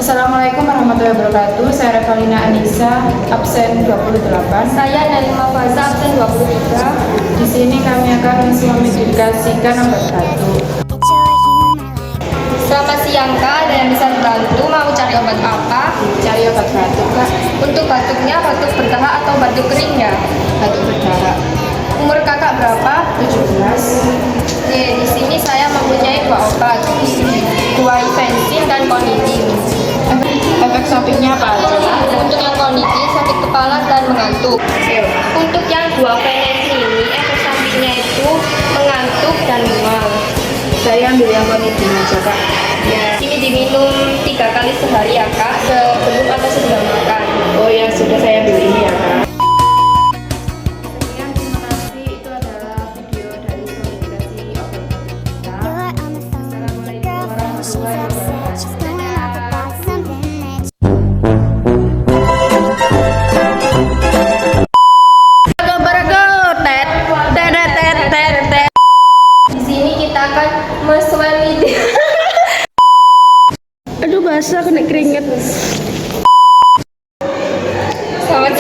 Assalamualaikum warahmatullahi wabarakatuh. Saya Revalina Anissa, absen 28. Saya Nalima Faza, absen 23. Di sini kami akan memedikasikan obat batuk. Selamat siang Kak, ada yang bisa dibantu? Mau cari obat apa? Cari obat batuk, Kak. Untuk batuknya batuk berdahak atau batuk kering ya? Batuk berdahak. Umur kakak berapa? 17. Oke, di sini saya mempunyai dua obat, guaifencin dan konitin. Efek sampingnya apa aja, Kak? Untuk yang konitin sakit kepala dan mengantuk. Untuk yang guaifencin ini efek sampingnya itu mengantuk dan mual. Saya ambil yang konitin aja, Kak. Ya, ini diminum 3 kali sehari ya Kak, sebelum atau sesudah makan. Oh ya, sudah saya ambil ini ya, Kak. Di sini kita akan mensuami. Aduh, basah kena keringet. Selamat